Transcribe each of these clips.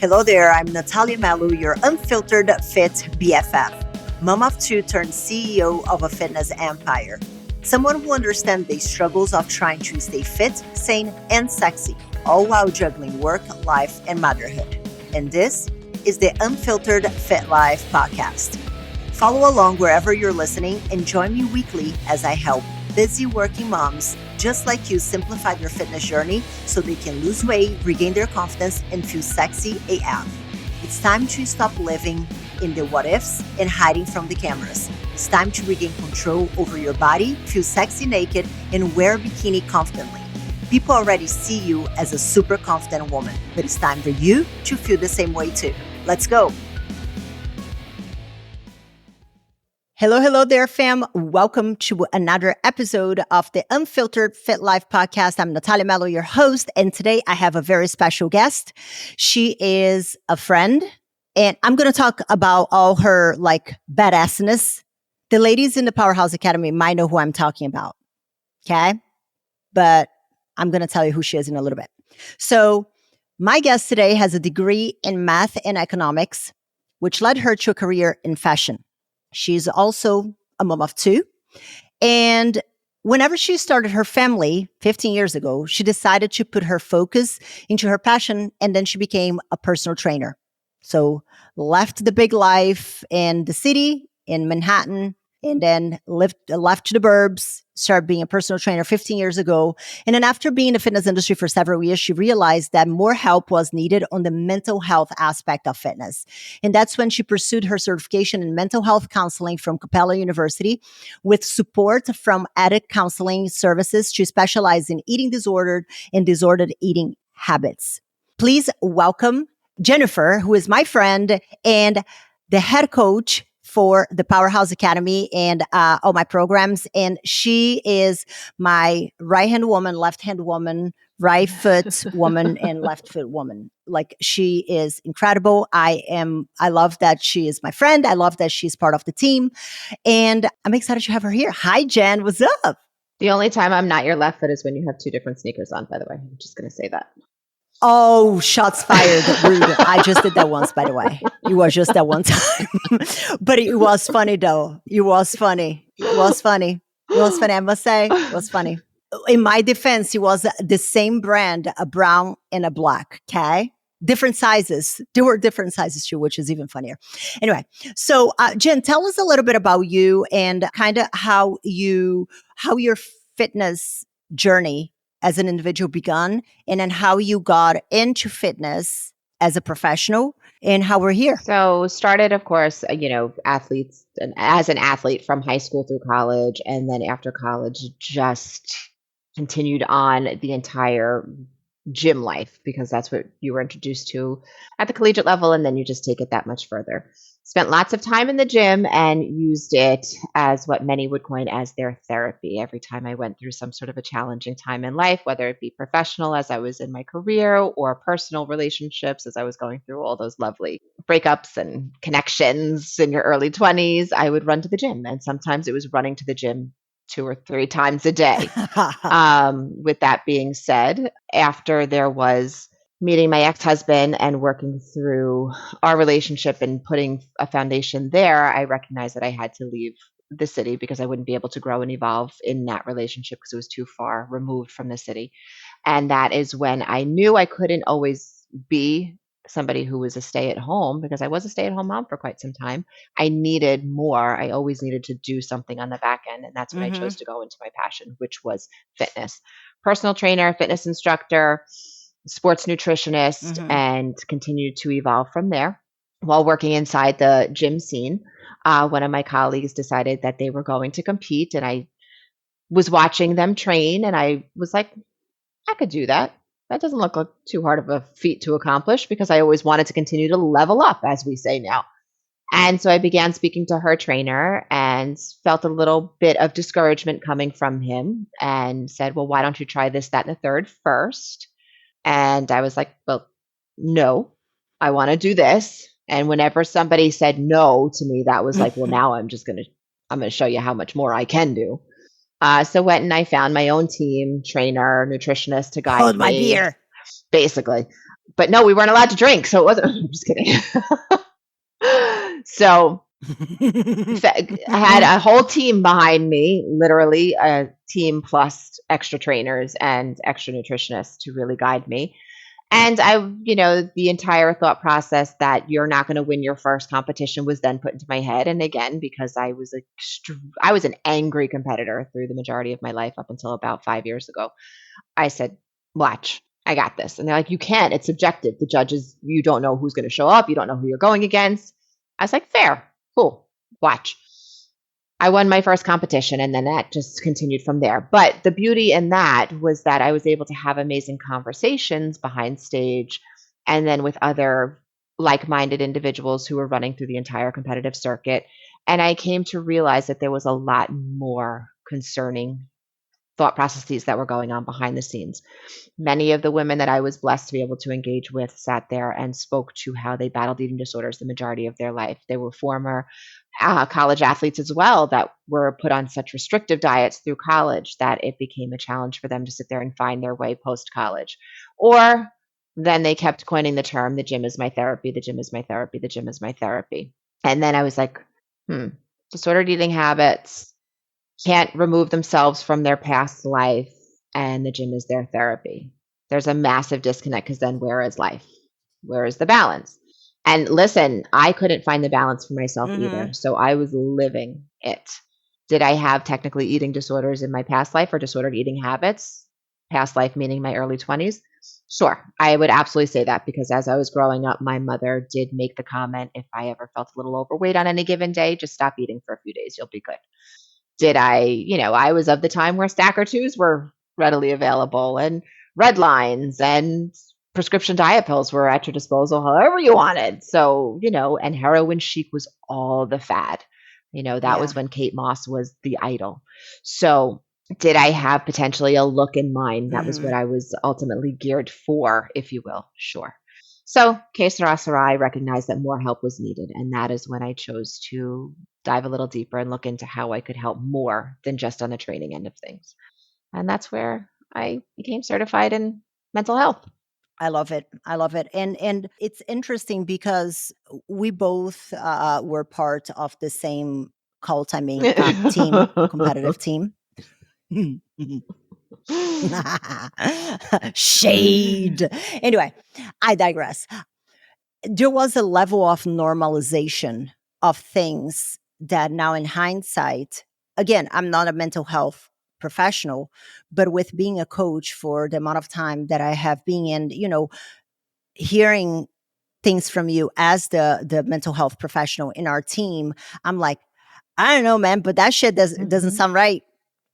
Hello there, I'm Nathalia Melo, your unfiltered fit BFF, mom of two turned CEO of a fitness empire. Someone who understands the struggles of trying to stay fit, sane, and sexy, all while juggling work, life, and motherhood. And this is the Unfiltered Fit Life podcast. Follow along wherever you're listening and join me weekly as I help busy working moms just like you simplify their fitness journey so they can lose weight, regain their confidence, and feel sexy AF. It's time to stop living in the what ifs and hiding from the cameras. It's time to regain control over your body, feel sexy naked, and wear a bikini confidently. People already see you as a super confident woman, but it's time for you to feel the same way too. Let's go. Hello there, fam. Welcome to another episode of the Unfiltered Fit Life podcast. I'm Nathalia Melo, your host, and today I have a very special guest. She is a friend, and I'm going to talk about all her badassness. The ladies in the Powerhouse Academy might know who I'm talking about, okay? But I'm going to tell you who she is in a little bit. So my guest today has a degree in math and economics, which led her to a career in fashion. She's also a mom of two. And whenever she started her family 15 years ago, she decided to put her focus into her passion, and then she became a personal trainer. So left the big life in the city, in Manhattan, and then left to the burbs, started being a personal trainer 15 years ago. And then after being in the fitness industry for several years, she realized that more help was needed on the mental health aspect of fitness. And that's when she pursued her certification in mental health counseling from Capella University with support from addict counseling services to specialize in eating disordered and disordered eating habits. Please welcome Jennifer, who is my friend and the head coach for the Powerhouse Academy and all my programs. And she is my right-hand woman, left-hand woman, right foot woman, and left foot woman. Like, she is incredible. I love that she is my friend. I love that she's part of the team. And I'm excited to have her here. Hi, Jen. What's up? The only time I'm not your left foot is when you have two different sneakers on, by the way. I'm just going to say that. Oh, shots fired. Rude. I just did that once, by the way. It was just that one time. But it was funny, though. It was funny. I must say. It was funny. In my defense, it was the same brand, a brown and a black, okay? Different sizes. There were different sizes too, which is even funnier. Anyway, so Jen, tell us a little bit about you and kind of how your fitness journey as an individual begun, and then how you got into fitness as a professional and how we're here. So started, of course, athletes and as an athlete from high school through college. And then after college, just continued on the entire gym life because that's what you were introduced to at the collegiate level. And then you just take it that much further. Spent lots of time in the gym and used it as what many would coin as their therapy. Every time I went through some sort of a challenging time in life, whether it be professional as I was in my career or personal relationships as I was going through all those lovely breakups and connections in your early 20s, I would run to the gym. And sometimes it was running to the gym 2 or 3 times a day. With that being said, after there was meeting my ex-husband and working through our relationship and putting a foundation there, I recognized that I had to leave the city because I wouldn't be able to grow and evolve in that relationship because it was too far removed from the city. And that is when I knew I couldn't always be somebody who was a stay-at-home, because I was a stay-at-home mom for quite some time. I needed more. I always needed to do something on the back end. And that's when I chose to go into my passion, which was fitness. Personal trainer, fitness instructor, sports nutritionist, and continued to evolve from there. While working inside the gym scene, one of my colleagues decided that they were going to compete, and I was watching them train, and I was like, I could do that. That doesn't look like too hard of a feat to accomplish, because I always wanted to continue to level up, as we say now. And so I began speaking to her trainer and felt a little bit of discouragement coming from him and said, well, why don't you try this, that, and the third first? And I was like, well, no, I want to do this. And whenever somebody said no to me, that was like, well, now I'm going to show you how much more I can do. So went and I found my own team, trainer, nutritionist to guide me. Hold my beer. Basically. but no, we weren't allowed to drink, so it wasn't. I'm just kidding. So I had a whole team behind me, literally a team plus extra trainers and extra nutritionists to really guide me. And the entire thought process that you're not going to win your first competition was then put into my head. And again, because I was an angry competitor through the majority of my life up until about 5 years ago, I said, "Watch, I got this." And they're like, "You can't. It's subjective. The judges, you don't know who's going to show up. You don't know who you're going against." I was like, "Fair, cool. Watch." I won my first competition, and then that just continued from there. But the beauty in that was that I was able to have amazing conversations behind stage and then with other like minded individuals who were running through the entire competitive circuit. And I came to realize that there was a lot more concerning thought processes that were going on behind the scenes. Many of the women that I was blessed to be able to engage with sat there and spoke to how they battled eating disorders the majority of their life. They were former college athletes as well that were put on such restrictive diets through college that it became a challenge for them to sit there and find their way post college. Or then they kept coining the term, the gym is my therapy, the gym is my therapy, the gym is my therapy. And then I was like, disordered eating habits can't remove themselves from their past life, and the gym is their therapy. There's a massive disconnect because then where is life? Where is the balance? And listen, I couldn't find the balance for myself either. So I was living it. Did I have technically eating disorders in my past life or disordered eating habits? Past life meaning my early 20s? Sure, I would absolutely say that because as I was growing up, my mother did make the comment if I ever felt a little overweight on any given day, just stop eating for a few days, you'll be good. Did I was of the time where stack or twos were readily available and red lines and prescription diet pills were at your disposal however you wanted. So, and heroin chic was all the fad. That Yeah. was when Kate Moss was the idol. So, did I have potentially a look in mind? That was what I was ultimately geared for, if you will. Sure. So, que sera, sera, I recognized that more help was needed. And that is when I chose to dive a little deeper and look into how I could help more than just on the training end of things. And that's where I became certified in mental health. I love it. I love it. And it's interesting because we both were part of the same call timing team, competitive team. Shade. Anyway, I digress. There was a level of normalization of things that now, in hindsight, again, I'm not a mental health professional, but with being a coach for the amount of time that I have been in, hearing things from you as the mental health professional in our team, I'm like, I don't know, man, but that shit doesn't sound right.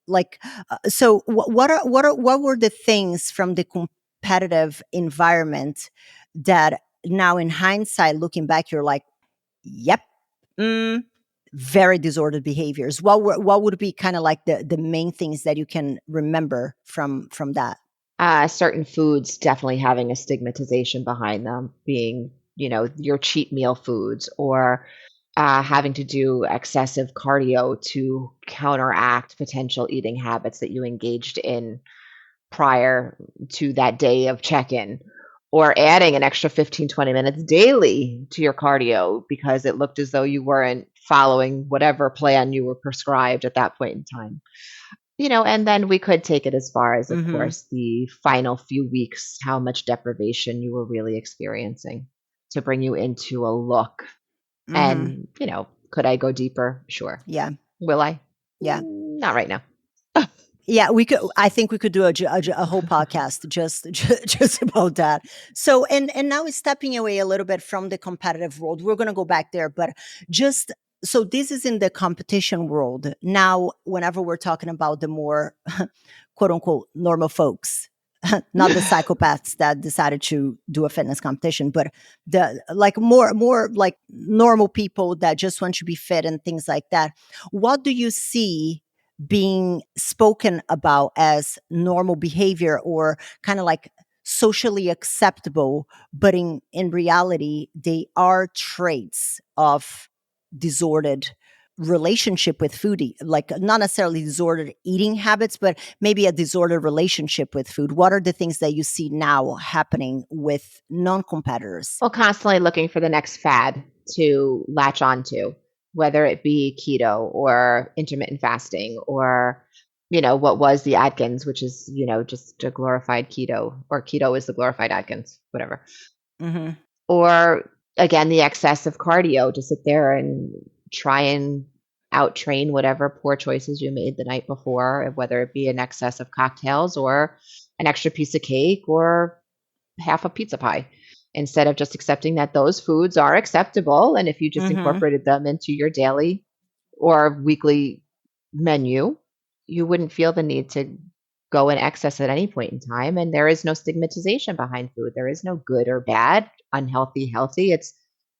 Like, so what were the things from the competitive environment that now in hindsight, looking back, you're like, yep, mm, very disordered behaviors. What would be kind of like the main things that you can remember from that? Certain foods definitely having a stigmatization behind them, being, your cheat meal foods or having to do excessive cardio to counteract potential eating habits that you engaged in prior to that day of check in, or adding an extra 15, 20 minutes daily to your cardio because it looked as though you weren't following whatever plan you were prescribed at that point in time. And then we could take it as far as, of Mm-hmm. course, the final few weeks, how much deprivation you were really experiencing to bring you into a look. Mm-hmm. And, could I go deeper? Sure. Yeah. Will I? Yeah. Not right now. Yeah, we could. I think we could do a whole podcast just about that. So, and now stepping away a little bit from the competitive world, we're going to go back there, but just so this is in the competition world now. Whenever we're talking about the more quote unquote normal folks, not the psychopaths that decided to do a fitness competition, but the like more like normal people that just want to be fit and things like that. What do you see being spoken about as normal behavior or kind of like socially acceptable, but in reality they are traits of disordered relationship with food, like not necessarily disordered eating habits, but maybe a disordered relationship with food? What are the things that you see now happening with non-competitors? Well, constantly looking for the next fad to latch onto, whether it be keto or intermittent fasting or, what was the Atkins, which is, just a glorified keto, or keto is the glorified Atkins, whatever. Hmm. Or again, the excess of cardio to sit there and try and out train whatever poor choices you made the night before, whether it be an excess of cocktails or an extra piece of cake or half a pizza pie, instead of just accepting that those foods are acceptable. And if you just Hmm. incorporated them into your daily or weekly menu, you wouldn't feel the need to go in excess at any point in time. And there is no stigmatization behind food. There is no good or bad, unhealthy, healthy. It's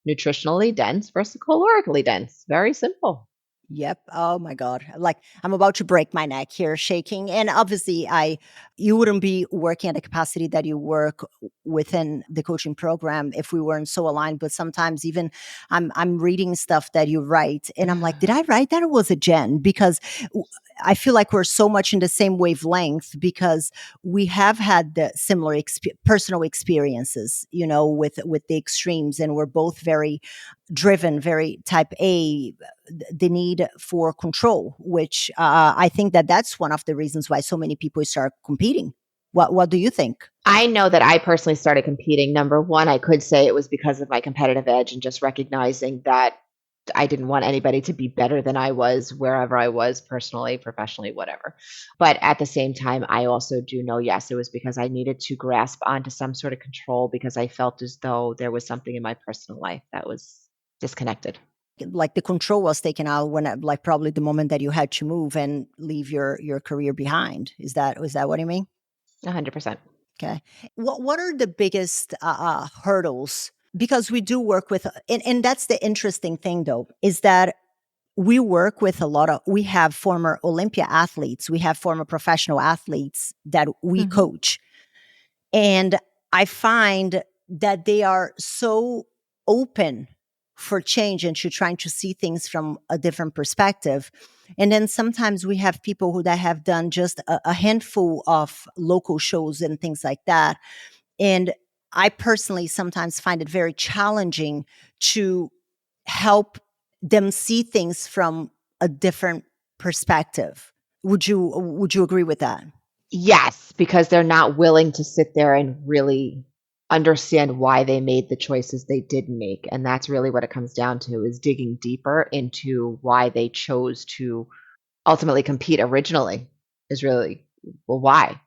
nutritionally dense versus calorically dense. Very simple. Yep. Oh my God. Like I'm about to break my neck here shaking. And obviously you wouldn't be working at the capacity that you work within the coaching program if we weren't so aligned. But sometimes even I'm reading stuff that you write and I'm like, did I write that or was it Jen? Because I feel like we're so much in the same wavelength because we have had the similar personal experiences, with the extremes, and we're both very driven, very type A, the need for control, which I think that that's one of the reasons why so many people start competing. What do you think? I know that I personally started competing. Number one, I could say it was because of my competitive edge and just recognizing that I didn't want anybody to be better than I was wherever I was personally, professionally, whatever. But at the same time, I also do know, yes, it was because I needed to grasp onto some sort of control because I felt as though there was something in my personal life that was disconnected. Like the control was taken out when, like, probably the moment that you had to move and leave your career behind. Is that what you mean? 100%. Okay. What are the biggest hurdles? Because we do work with, and that's the interesting thing, though, is that we work with we have former Olympia athletes, we have former professional athletes that we Hmm. coach. And I find that they are so open for change and to trying to see things from a different perspective. And then sometimes we have people who that have done just a handful of local shows and things like that. And I personally sometimes find it very challenging to help them see things from a different perspective. Would you agree with that? Yes, because they're not willing to sit there and really understand why they made the choices they did make. And that's really what it comes down to, is digging deeper into why they chose to ultimately compete originally, is really, well, why?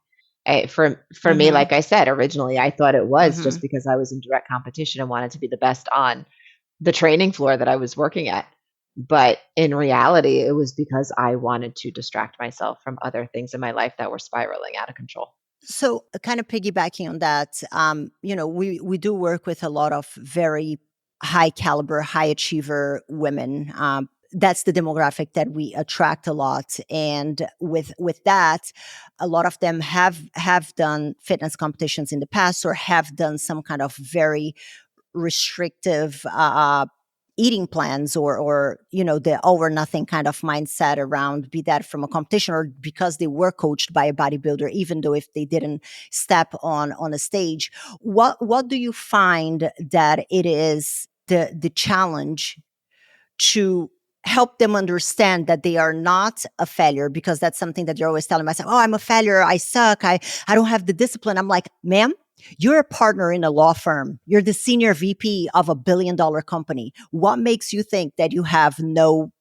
For me, Mhm. like I said, originally I thought it was just Mhm. because I was in direct competition and wanted to be the best on the training floor that I was working at. But in reality, it was because I wanted to distract myself from other things in my life that were spiraling out of control. So, kind of piggybacking on that, we do work with a lot of very high caliber, high achiever women. That's the demographic that we attract a lot, and with that, a lot of them have done fitness competitions in the past or have done some kind of very restrictive eating plans, or the all or nothing kind of mindset around, be that from a competition or because they were coached by a bodybuilder, even though if they didn't step on a stage. What do you find that it is the challenge to help them understand that they are not a failure? Because that's something that you're always telling myself, oh, I'm a failure, I suck, I don't have the discipline. I'm like, ma'am, you're a partner in a law firm, you're the senior VP of $1 billion company. What makes you think that you have no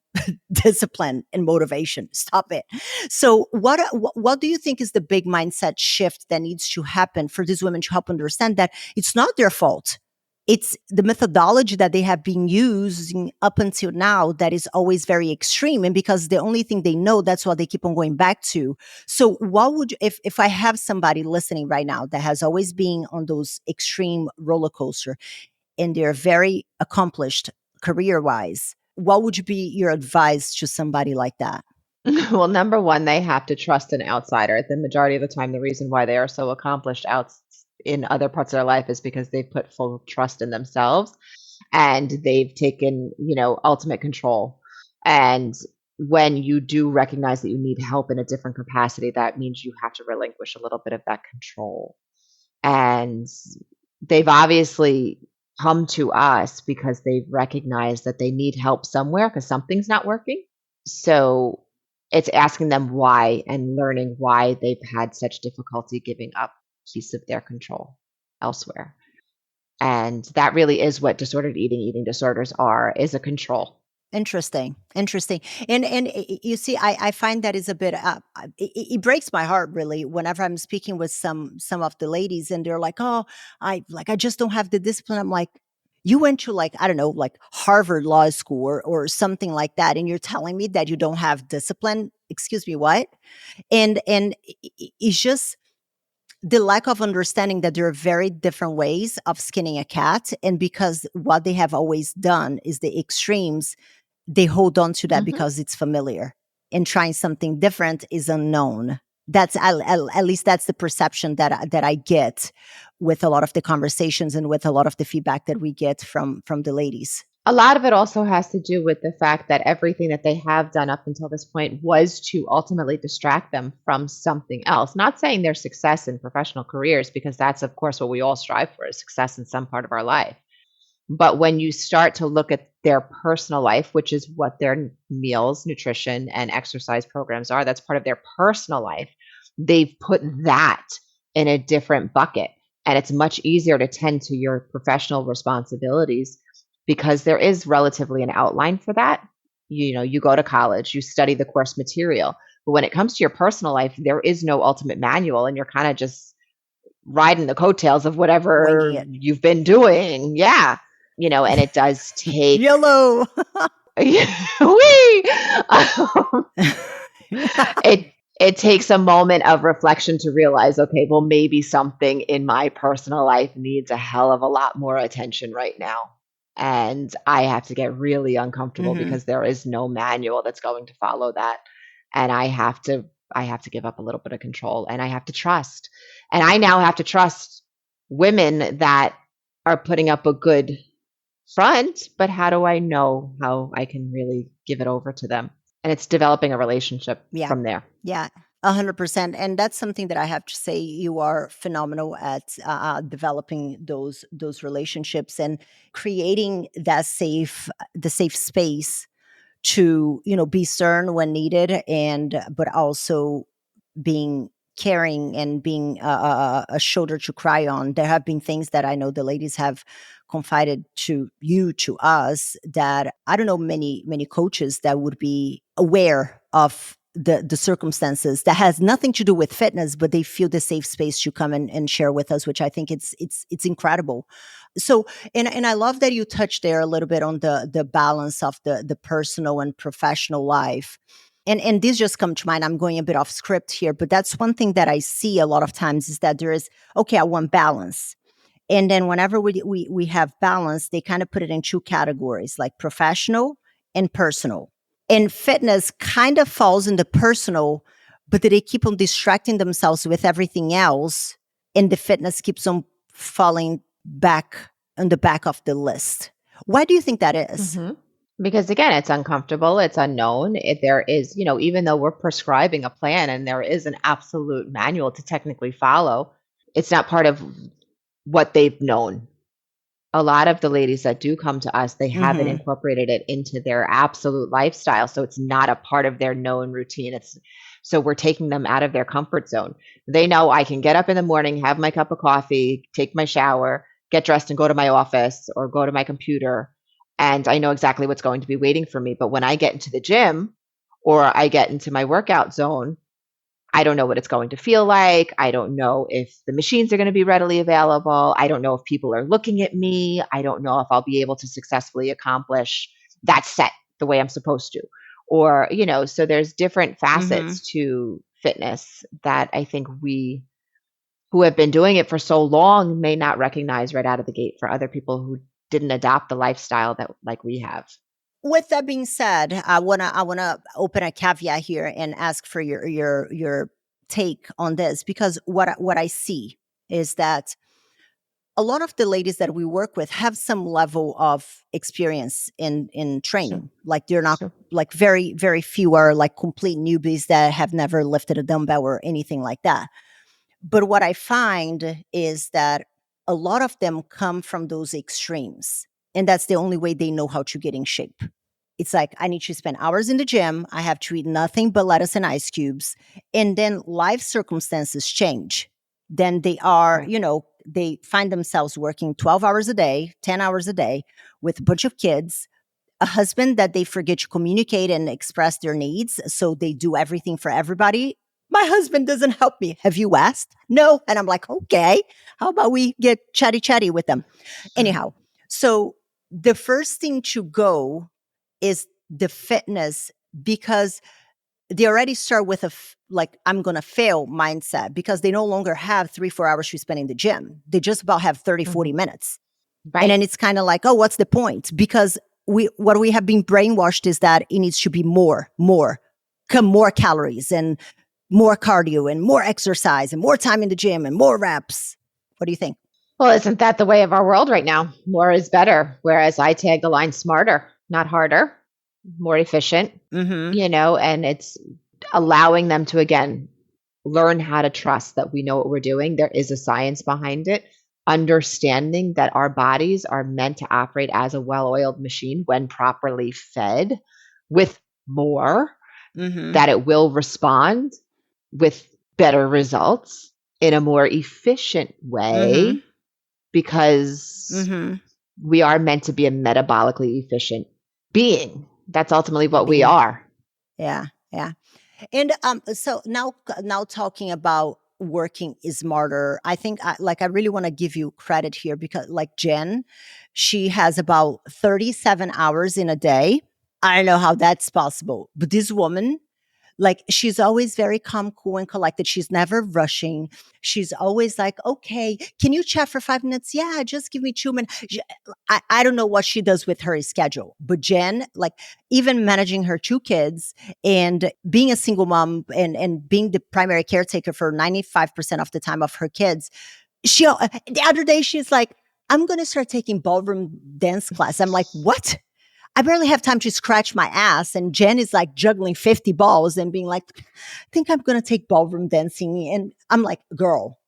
discipline and motivation? Stop it. So what do you think is the big mindset shift that needs to happen for these women to help understand that it's not their fault? It's the methodology that they have been using up until now that is always very extreme. And because the only thing they know, that's what they keep on going back to. So what would you, if I have somebody listening right now that has always been on those extreme roller coaster and they're very accomplished career wise, what would be your advice to somebody like that? Well, number one, they have to trust an outsider. The majority of the time, the reason why they are so accomplished out in other parts of their life is because they've put full trust in themselves and they've taken, ultimate control. And when you do recognize that you need help in a different capacity, that means you have to relinquish a little bit of that control. And they've obviously come to us because they've recognized that they need help somewhere because something's not working. So it's asking them why and learning why they've had such difficulty giving up a piece of their control elsewhere. And that really is what disordered eating disorders are, is a control. Interesting, interesting. And you see, I find that is a bit it breaks my heart really whenever I'm speaking with some of the ladies and they're like, "Oh, I just don't have the discipline." I'm like, "You went to like, I don't know, like Harvard Law School or something like that and you're telling me that you don't have discipline?" Excuse me, what? And it's just the lack of understanding that there are very different ways of skinning a cat, and because what they have always done is the extremes, they hold on to that Mhm. because it's familiar, and trying something different is unknown. That's at least that's the perception that I get with a lot of the conversations and with a lot of the feedback that we get from the ladies. A lot of it also has to do with the fact that everything that they have done up until this point was to ultimately distract them from something else. Not saying their success in professional careers, because that's, of course, what we all strive for, is success in some part of our life. But when you start to look at their personal life, which is what their meals, nutrition, and exercise programs are, that's part of their personal life, they've put that in a different bucket. And it's much easier to tend to your professional responsibilities because there is relatively an outline for that. You go to college, you study the course material. But when it comes to your personal life, there is no ultimate manual, and you're kind of just riding the coattails of Winging whatever it. you've been doing. Yeah. And it does take YOLO. we it it takes a moment of reflection to realize, okay, well, maybe something in my personal life needs a hell of a lot more attention right now. And I have to get really uncomfortable Mhm. because there is no manual that's going to follow that. And I have to give up a little bit of control, and I have to trust. And I now have to trust women that are putting up a good front, but how do I know how I can really give it over to them? And it's developing a relationship Yeah. from there. Yeah. 100%. And that's something that I have to say you are phenomenal at developing those relationships and creating the safe space to, be stern when needed, and but also being caring and being a shoulder to cry on. There have been things that I know the ladies have confided to us, that I don't know many coaches that would be aware of the circumstances, that has nothing to do with fitness, but they feel the safe space to come and share with us, which I think it's incredible. So, and I love that you touched there a little bit on the balance of the personal and professional life. And these just come to mind. I'm going a bit off script here, but that's one thing that I see a lot of times, is that there is, okay, I want balance. And then whenever we have balance, they kind of put it in two categories, like professional and personal. And fitness kind of falls in the personal, but they keep on distracting themselves with everything else, and the fitness keeps on falling back on the back of the list. Why do you think that is? hmm Because again, it's uncomfortable, it's unknown. There is, even though we're prescribing a plan and there is an absolute manual to technically follow, it's not part of what they've known. A lot of the ladies that do come to us, they haven't Hmm. incorporated it into their absolute lifestyle. So it's not a part of their known routine. So we're taking them out of their comfort zone. They know I can get up in the morning, have my cup of coffee, take my shower, get dressed and go to my office or go to my computer. And I know exactly what's going to be waiting for me. But when I get into the gym or I get into my workout zone, I don't know what it's going to feel like. I don't know if the machines are going to be readily available. I don't know if people are looking at me. I don't know if I'll be able to successfully accomplish that set the way I'm supposed to. Or, so there's different Hmm. facets to fitness that I think we who have been doing it for so long may not recognize right out of the gate for other people who didn't adopt the lifestyle that like we have. With that being said, I wanna open a caveat here and ask for your take on this, because what I see is that a lot of the ladies that we work with have some level of experience in Sure. training. Like they're not Sure. like very, very few are like complete newbies that have never lifted a dumbbell or anything like that. But what I find is that a lot of them come from those extremes. And that's the only way they know how to get in shape. It's like, I need to spend hours in the gym. I have to eat nothing but lettuce and ice cubes. And then life circumstances change. Then they are, Right. they find themselves working 12 hours a day, 10 hours a day with a bunch of kids, a husband that they forget to communicate and express their needs. So they do everything for everybody. My husband doesn't help me. Have you asked? No. And I'm like, okay, how about we get chatty with them? Sure. Anyhow, so the first thing to go is the fitness, because they already start with like, I'm going to fail mindset, because they no longer have 3-4 hours to spend in the gym. They just about have 30, Mhm. 40 minutes. And Right. then it's kind of like, oh, what's the point? Because what we have been brainwashed is that it needs to be more, more calories and more cardio and more exercise and more time in the gym and more reps. What do you think? Well, isn't that the way of our world right now? More is better. Whereas I tag the line smarter, not harder, more efficient, Mm-hmm. and it's allowing them to, again, learn how to trust that we know what we're doing. There is a science behind it, understanding that our bodies are meant to operate as a well oiled machine when properly fed with more, Mm-hmm. that it will respond with better results in a more efficient Mm-hmm. way because Mm-hmm. we are meant to be a metabolically efficient being. That's ultimately what we Being. are. Yeah. Yeah. And so now talking about working is smarter, I think I really want to give you credit here, because like Jen, she has about 37 hours in a day. I don't know how that's possible, but this woman, like, she's always very calm, cool, and collected. She's never rushing. She's always like, okay, can you chat for 5 minutes? Yeah, just give me 2 minutes. I don't know what she does with her schedule, but Jen, like, even managing her two kids and being a single mom and being the primary caretaker for 95% of the time of her kids, the other day, she's like, I'm going to start taking ballroom dance class. I'm like, what? I barely have time to scratch my ass. And Jen is like juggling 50 balls and being like, I think I'm going to take ballroom dancing. And I'm like, girl.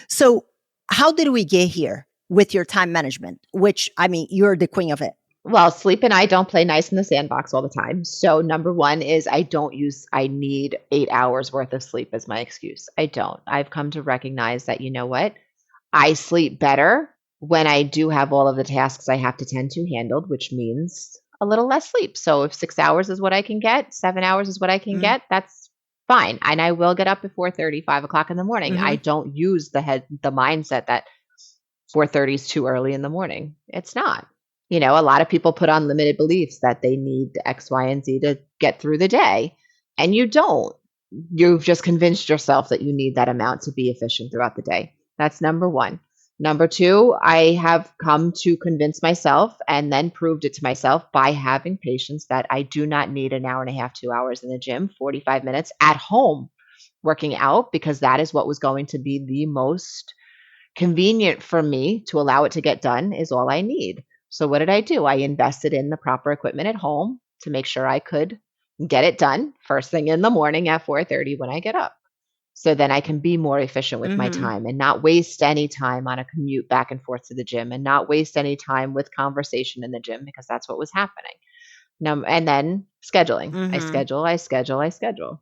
So, how did we get here with your time management? Which, I mean, you're the queen of it. Well, sleep and I don't play nice in the sandbox all the time. So, number one is I need 8 hours worth of sleep as my excuse. I don't. I've come to recognize that, you know what? I sleep better when I do have all of the tasks I have to tend to handled, which means a little less sleep. So, if 6 hours is what I can get, 7 hours is what I can Mm, get, that's fine. And I will get up at 4:30, 5 o'clock in the morning. I mhm, don't use the mindset that 4:30 is too early in the morning. It's not. A lot of people put on limited beliefs that they need X, Y, and Z to get through the day, and you don't. You've just convinced yourself that you need that amount to be efficient throughout the day. That's number one. Number two, I have come to convince myself and then proved it to myself by having patients that I do not need an hour and a half, 2 hours in the gym, 45 minutes at home working out, because that is what was going to be the most convenient for me to allow it to get done is all I need. So what did I do? I invested in the proper equipment at home to make sure I could get it done first thing in the morning at 4:30 when I get up. So then I can be more efficient with my mhm, time and not waste any time on a commute back and forth to the gym and not waste any time with conversation in the gym, because that's what was happening. And then scheduling. I mhm. schedule, I schedule, I schedule.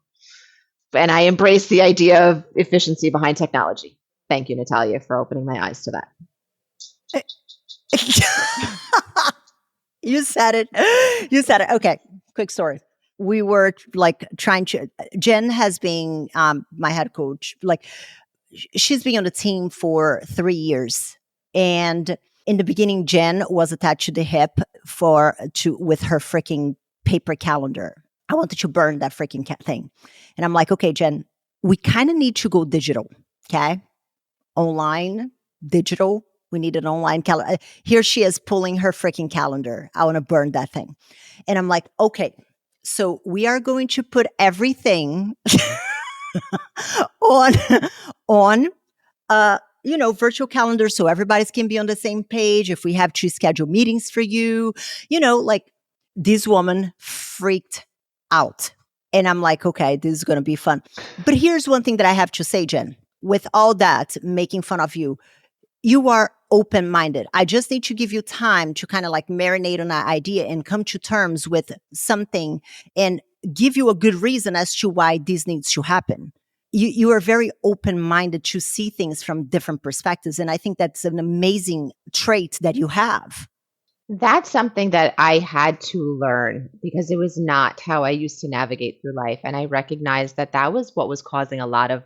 And I embrace the idea of efficiency behind technology. Thank you, Natalia, for opening my eyes to that. You said it. You said it. Okay, quick story. We were like trying to. Jen has been my head coach. Like, she's been on the team for 3 years, and in the beginning, Jen was attached to the hip with her freaking paper calendar. I wanted to burn that freaking thing, and I'm like, okay, Jen, we kind of need to go digital. Okay, online, digital. We need an online calendar. Here she is pulling her freaking calendar. I want to burn that thing. And I'm like, okay, so we are going to put everything on on virtual calendars so everybody can be on the same page. If we have to schedule meetings for you, like this woman freaked out. And I'm like, okay, this is going to be fun. But here's one thing that I have to say, Jen. With all that making fun of you, you are open minded. I just need to give you time to kind of like marinate on that idea and come to terms with something and give you a good reason as to why this needs to happen. You are very open minded to see things from different perspectives. And I think that's an amazing trait that you have. That's something that I had to learn because it was not how I used to navigate through life. And I recognized that that was what was causing a lot of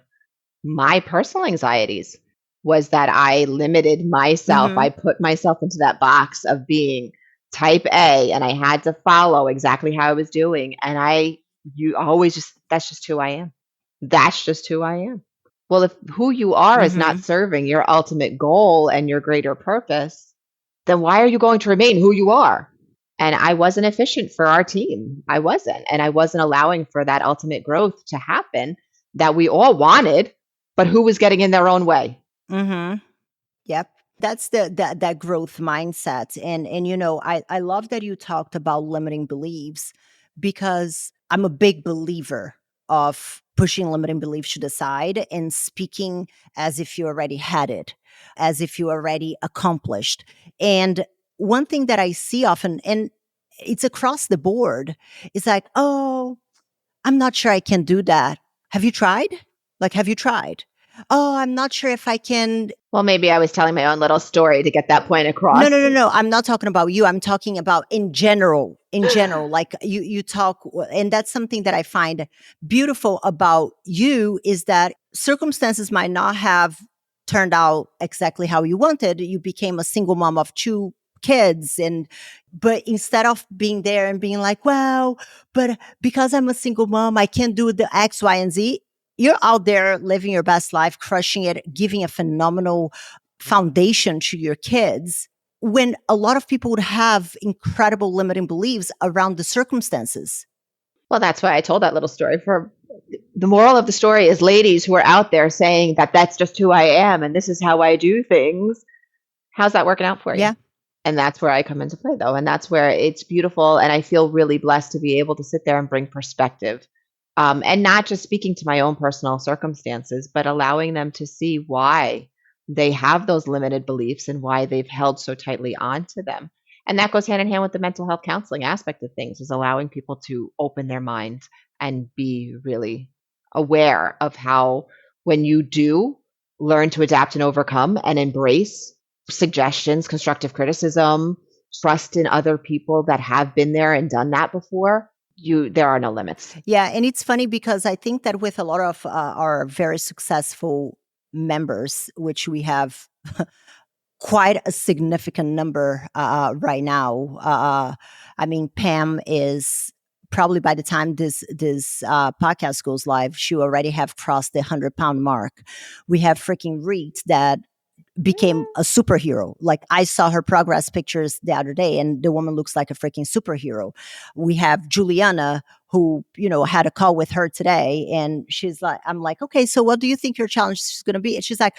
my personal anxieties was that I limited myself. Mm-hmm. I put myself into that box of being type A and I had to follow exactly how I was doing. And you always just, that's just who I am. That's just who I am. Well, if who you are is not Mm-hmm. serving your ultimate goal and your greater purpose, then why are you going to remain who you are? And I wasn't efficient for our team. I wasn't. And I wasn't allowing for that ultimate growth to happen that we all wanted, but who was getting in their own way? Mm-hmm. Yep. That's that growth mindset. And I love that you talked about limiting beliefs because I'm a big believer of pushing limiting beliefs to the side and speaking as if you already had it, as if you already accomplished. And one thing that I see often, and it's across the board, is like, oh, I'm not sure I can do that. Have you tried? Like, have you tried? Oh, I'm not sure if I can. Well, maybe I was telling my own little story to get that point No, across. no, no, no. I'm not talking about you. I'm talking about in general. In general, like you talk, and that's something that I find beautiful about you is that circumstances might not have turned out exactly how you wanted. You became a single mom of two kids, and but instead of being there and being like, well, but because I'm a single mom, I can't do the X, Y, and Z. You're out there living your best life, crushing it, giving a phenomenal foundation to your kids when a lot of people would have incredible limiting beliefs around the circumstances. Well, that's why I told that little story. For the moral of the story is ladies who are out there saying that that's just who I am and this is how I do things. How's that working out for you? Yeah. And that's where I come into play, though. And that's where it's beautiful. And I feel really blessed to be able to sit there and bring perspective. And not just speaking to my own personal circumstances, but allowing them to see why they have those limited beliefs and why they've held so tightly onto them. And that goes hand in hand with the mental health counseling aspect of things, is allowing people to open their minds and be really aware of how, when you do learn to adapt and overcome and embrace suggestions, constructive criticism, trust in other people that have been there and done that before, there are no limits. Yeah. And it's funny because I think that with a lot of our very successful members, which we have quite a significant number right now. I mean, Pam is probably by the time this podcast goes live, she already have crossed the 100-pound mark. We have freaking Reed that became a superhero. Like I saw her progress pictures the other day and the woman looks like a freaking superhero. We have Juliana who, had a call with her today and she's like, I'm like, okay, so what do you think your challenge is going to be? And she's like,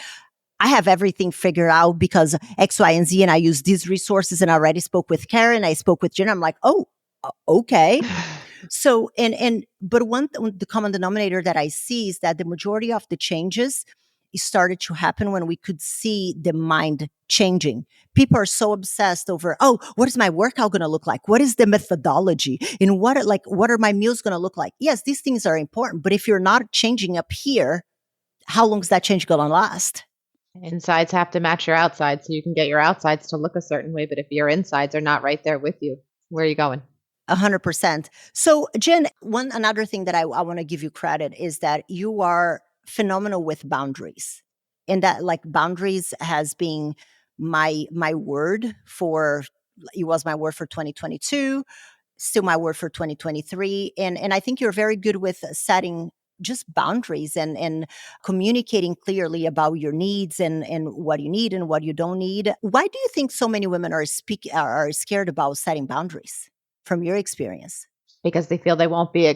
I have everything figured out because X, Y, and Z, and I use these resources. And I already spoke with Karen. I spoke with Jen. I'm like, oh, okay. So, but the common denominator that I see is that the majority of the changes started to happen when we could see the mind changing. People are so obsessed over, oh, what is my workout going to look like? What is the methodology? And what are my meals going to look like? Yes, these things are important, but if you're not changing up here, how long is that change going to last? Insides have to match your outsides so you can get your outsides to look a certain way. But if your insides are not right there with you, where are you going? 100%. So, Jen, another thing that I want to give you credit is that you are phenomenal with boundaries, and that like boundaries has been my word for it was my word for 2022, still my word for 2023, and I think you're very good with setting just boundaries and communicating clearly about your needs and what you need and what you don't need. Why do you think so many women are scared about setting boundaries from your experience? Because they feel they won't be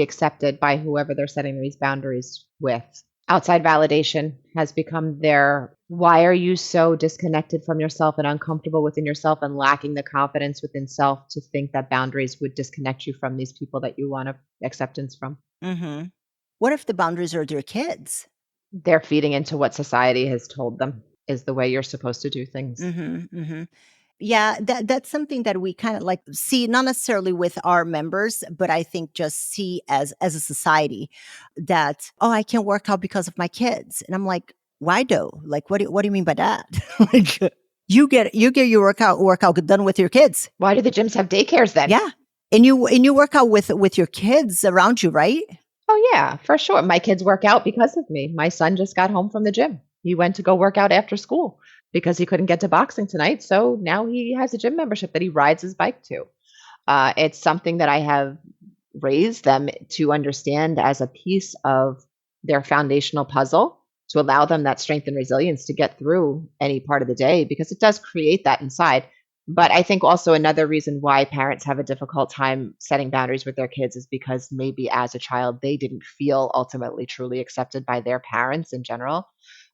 accepted by whoever they're setting these boundaries with. Outside validation has become their, why are you so disconnected from yourself and uncomfortable within yourself and lacking the confidence within self to think that boundaries would disconnect you from these people that you want acceptance from? Mm-hmm. What if the boundaries are their kids? They're feeding into what society has told them is the way you're supposed to do things. Mm-hmm. Mm-hmm. Yeah, that's something that we kind of like see, not necessarily with our members, but I think just see as a society that, oh, I can't work out because of my kids. And I'm like, why though? Like what do you mean by that? Like you get your workout done with your kids. Why do the gyms have daycares then? Yeah. And you work out with your kids around you, right? Oh, yeah, for sure. My kids work out because of me. My son just got home from the gym. He went to go work out after school because he couldn't get to boxing tonight. So now he has a gym membership that he rides his bike to. It's something that I have raised them to understand as a piece of their foundational puzzle to allow them that strength and resilience to get through any part of the day because it does create that inside. But I think also another reason why parents have a difficult time setting boundaries with their kids is because maybe as a child they didn't feel ultimately truly accepted by their parents in general.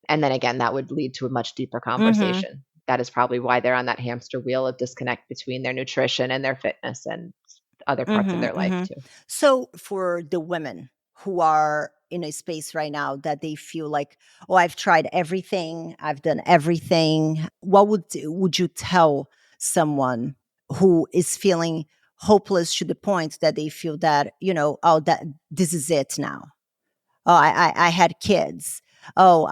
And then again, that would lead to a much deeper Mm-hmm. conversation. That is probably why they're on that hamster wheel of disconnect between their nutrition and their fitness and other parts of their Mm-hmm. life Mm-hmm. too. So for the women who are in a space right now that they feel like, oh, I've tried everything, I've done everything, what would you tell someone who is feeling hopeless to the point that they feel that, oh, that this is it now? Oh, I had kids. Oh,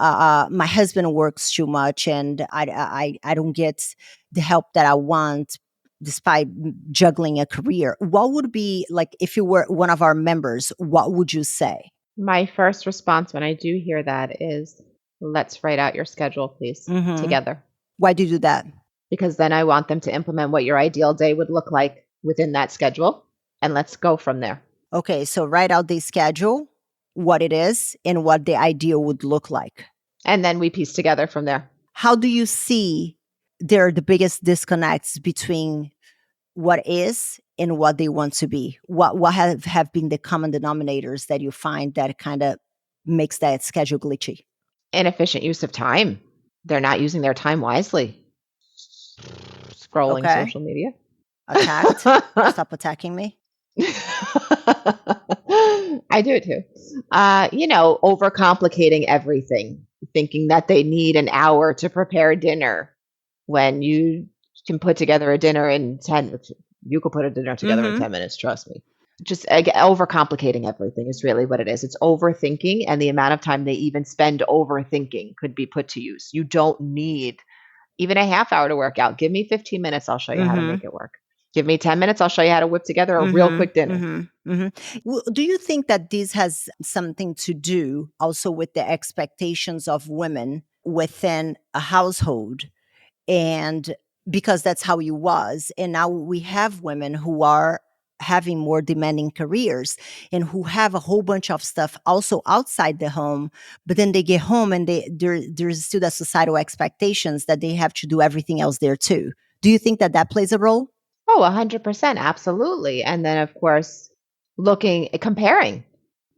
my husband works too much, and I don't get the help that I want, despite juggling a career. What would be like if you were one of our members? What would you say? My first response when I do hear that is, let's write out your schedule, please, Hmm. together. Why do you do that? Because then I want them to implement what your ideal day would look like within that schedule. And let's go from there. Okay, so write out the schedule, what it is, and what the ideal would look like. And then we piece together from there. How do you see there are the biggest disconnects between what is and what they want to be? What have been the common denominators that you find that kind of makes that schedule glitchy? Inefficient use of time. They're not using their time wisely. Scrolling Okay. social media. Attacked. Stop attacking me. I do it too. Overcomplicating everything, thinking that they need an hour to prepare dinner when you can put together a dinner in 10. You could put a dinner together in Mm-hmm. 10 minutes, trust me. Just again, overcomplicating everything is really what it is. It's overthinking, and the amount of time they even spend overthinking could be put to use. You don't need even a half hour to work out. Give me 15 minutes, I'll show you how to Mm-hmm. make it work. Give me 10 minutes, I'll show you how to whip together a real quick Mm-hmm. dinner. Mm-hmm. Mm-hmm. Do you think that this has something to do also with the expectations of women within a household? And because that's how he was, and now we have women who are having more demanding careers and who have a whole bunch of stuff also outside the home, but then they get home and there's still the societal expectations that they have to do everything else there too. Do you think that plays a role? Oh, 100%, absolutely. And then, of course,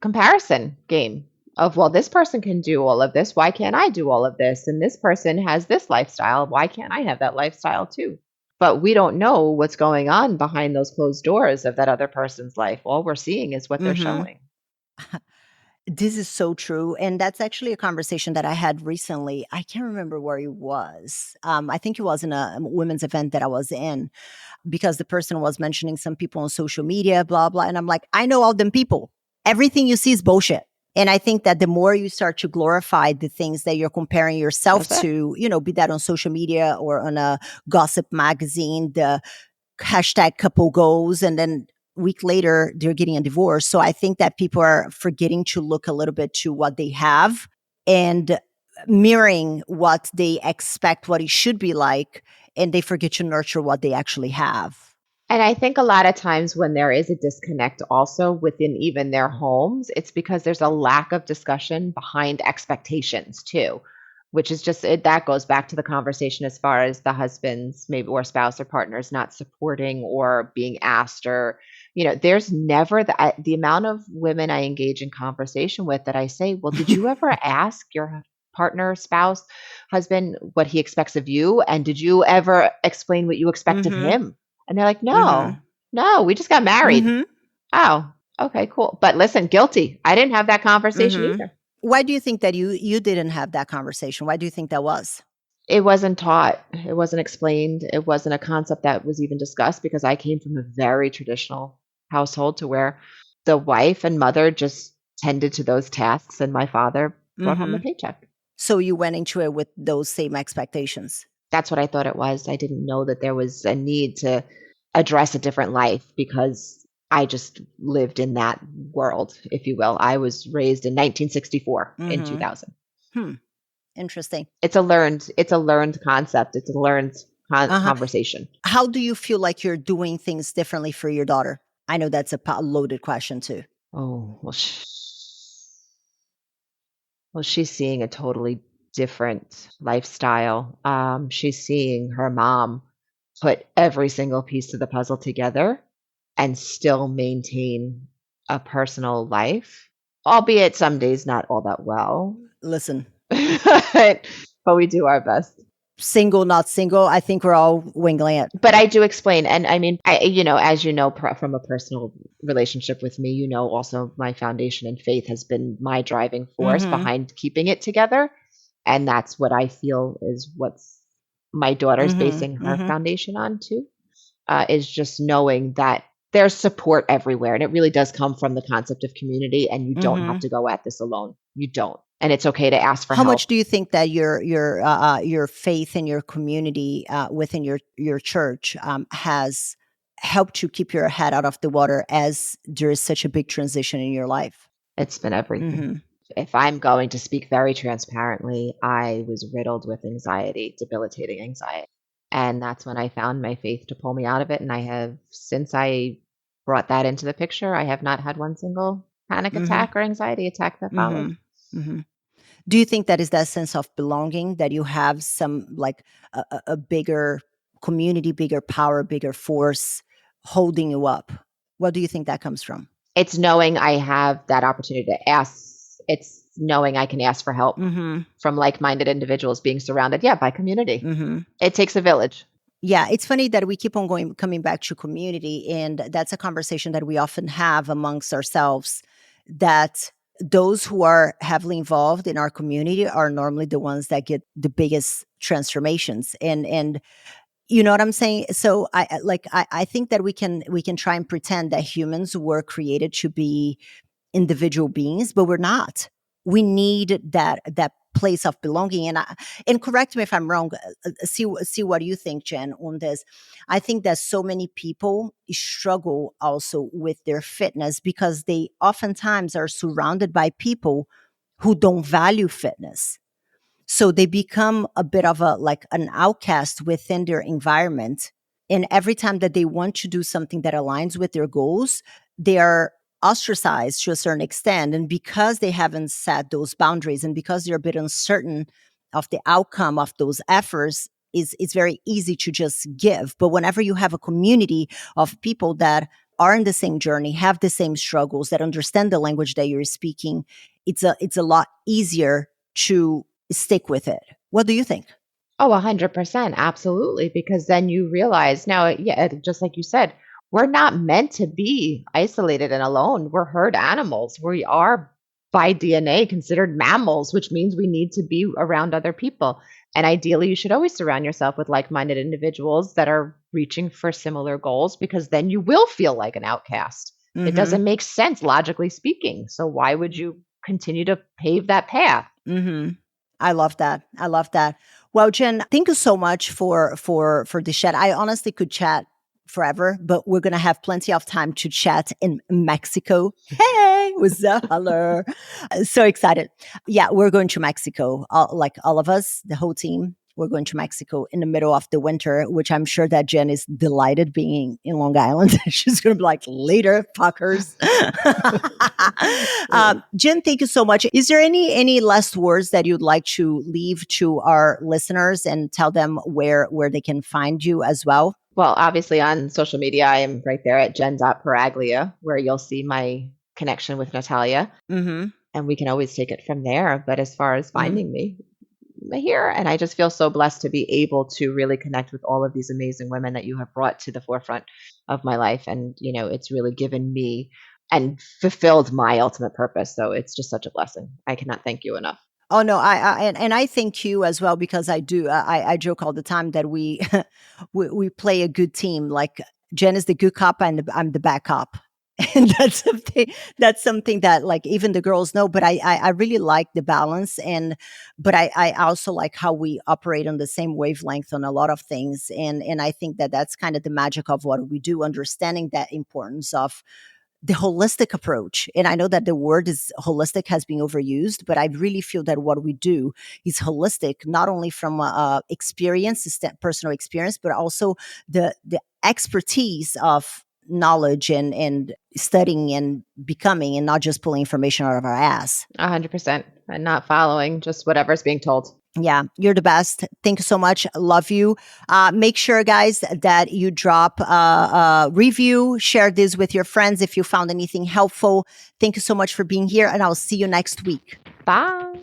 comparison game of, well, this person can do all of this. Why can't I do all of this? And this person has this lifestyle. Why can't I have that lifestyle too? But we don't know what's going on behind those closed doors of that other person's life. All we're seeing is what they're Hmm. showing. This is so true. And that's actually a conversation that I had recently. I can't remember where it was. I think it was in a women's event that I was in, because the person was mentioning some people on social media, blah, blah. And I'm like, I know all them people. Everything you see is bullshit. And I think that the more you start to glorify the things that you're comparing yourself That's it. to, be that on social media or on a gossip magazine, the hashtag couple goals, and then week later they're getting a divorce. So I think that people are forgetting to look a little bit to what they have and mirroring what they expect what it should be like, and they forget to nurture what they actually have. And I think a lot of times when there is a disconnect also within even their homes, it's because there's a lack of discussion behind expectations too, which is just that goes back to the conversation as far as the husbands maybe or spouse or partners not supporting or being asked or there's never the amount of women I engage in conversation with that I say, well, did you ever ask your partner, spouse, husband, what he expects of you? And did you ever explain what you expect of Mm-hmm. him? And they're like, Mm-hmm. no, we just got married. Mm-hmm. Oh, okay, cool. But listen, guilty. I didn't have that conversation Mm-hmm. either. Why do you think that you didn't have that conversation? Why do you think that was? It wasn't taught. It wasn't explained. It wasn't a concept that was even discussed because I came from a very traditional household to where the wife and mother just tended to those tasks, and my father brought home Mm-hmm. the paycheck. So you went into it with those same expectations. That's what I thought it was. I didn't know that there was a need to address a different life because I just lived in that world, if you will. I was raised in 1964 in Mm-hmm. 2000. Hmm. Interesting. It's a learned concept. It's a learned Uh-huh. conversation. How do you feel like you're doing things differently for your daughter? I know that's a loaded question too. Oh, well, she's seeing a totally different lifestyle. She's seeing her mom put every single piece of the puzzle together and still maintain a personal life, albeit some days not all that well. Listen, but we do our best. single, not single, I think we're all wingling it. But I do explain, and I mean, as you know, from a personal relationship with me, also my foundation and faith has been my driving force Mm-hmm. behind keeping it together, and that's what I feel is what's my daughter's basing Mm-hmm. her Mm-hmm. foundation on too, is just knowing that there's support everywhere, and it really does come from the concept of community, and you don't have Mm-hmm. to go at this alone. You don't, and it's okay to ask for How much help. do you think that your faith in your community within your church has helped you keep your head out of the water as there is such a big transition in your life? It's been everything. Mm-hmm. If I'm going to speak very transparently, I was riddled with anxiety, debilitating anxiety. And that's when I found my faith to pull me out of it. And I have, since I brought that into the picture, I have not had one single panic Mm-hmm. attack or anxiety attack that followed. Mm-hmm. Mm-hmm. Do you think that is that sense of belonging that you have some like a bigger community, bigger power, bigger force holding you up? What do you think that comes from? It's knowing I have that opportunity to ask. It's knowing I can ask for help Mm-hmm. from like minded individuals, being surrounded, by community. Mm-hmm. It takes a village. Yeah, it's funny that we keep on coming back to community, and that's a conversation that we often have amongst ourselves. That those who are heavily involved in our community are normally the ones that get the biggest transformations, and you know what I'm saying? So I think that we can try and pretend that humans were created to be individual beings, but we're not. We need that place of belonging. And correct me if I'm wrong. See what you think, Jen, on this. I think that so many people struggle also with their fitness because they oftentimes are surrounded by people who don't value fitness. So they become a bit of a like an outcast within their environment. And every time that they want to do something that aligns with their goals, they are ostracized to a certain extent. And because they haven't set those boundaries and because they're a bit uncertain of the outcome of those efforts, it's very easy to just give. But whenever you have a community of people that are in the same journey, have the same struggles, that understand the language that you're speaking, it's a lot easier to stick with it. What do you think? Oh, 100%. Absolutely. Because then you realize now, yeah, just like you said, we're not meant to be isolated and alone. We're herd animals. We are by DNA considered mammals, which means we need to be around other people. And ideally, you should always surround yourself with like minded individuals that are reaching for similar goals because then you will feel like an outcast. It Mm-hmm. doesn't make sense, logically speaking. So why would you continue to pave that path? Mm-hmm. I love that. I love that. Well, Jen, thank you so much for the chat. I honestly could chat forever, but we're gonna have plenty of time to chat in Mexico. Hey, what's up? Hello. So excited. Yeah, we're going to Mexico. Like all of us, the whole team. we're going to Mexico in the middle of the winter, which I'm sure that Jen is delighted being in Long Island. She's going to be like, later, fuckers. Jen, thank you so much. Is there any last words that you'd like to leave to our listeners and tell them where they can find you as well? Well, obviously on social media, I am right there at jen.pirraglia, where you'll see my connection with Nathalia. Mm-hmm. And we can always take it from there. But as far as finding me, I'm here. And I just feel so blessed to be able to really connect with all of these amazing women that you have brought to the forefront of my life. And, it's really given me and fulfilled my ultimate purpose. So it's just such a blessing. I cannot thank you enough. Oh no, and I thank you as well, because I do. I joke all the time that we we play a good team. Like Jen is the good cop and I'm the bad cop. And that's something that like even the girls know. But I really like the balance, but I also like how we operate on the same wavelength on a lot of things. And I think that that's kind of the magic of what we do, understanding that importance of the holistic approach. And I know that the word is holistic has been overused, but I really feel that what we do is holistic, not only from experience, personal experience, but also the expertise of knowledge and studying and becoming, and not just pulling information out of our ass. 100%. And not following just whatever's being told. Yeah, you're the best. Thank you so much. Love you. Make sure, guys, that you drop a review, share this with your friends if you found anything helpful. Thank you so much for being here, and I'll see you next week. Bye.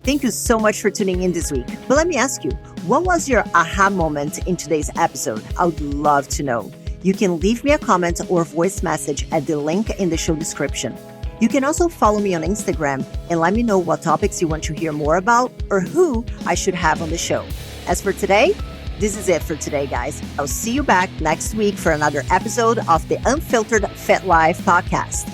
Thank you so much for tuning in this week. But let me ask you, what was your aha moment in today's episode? I would love to know. You can leave me a comment or voice message at the link in the show description. You can also follow me on Instagram and let me know what topics you want to hear more about or who I should have on the show. As for today, this is it for today, guys. I'll see you back next week for another episode of the Unfiltered Fit Life podcast.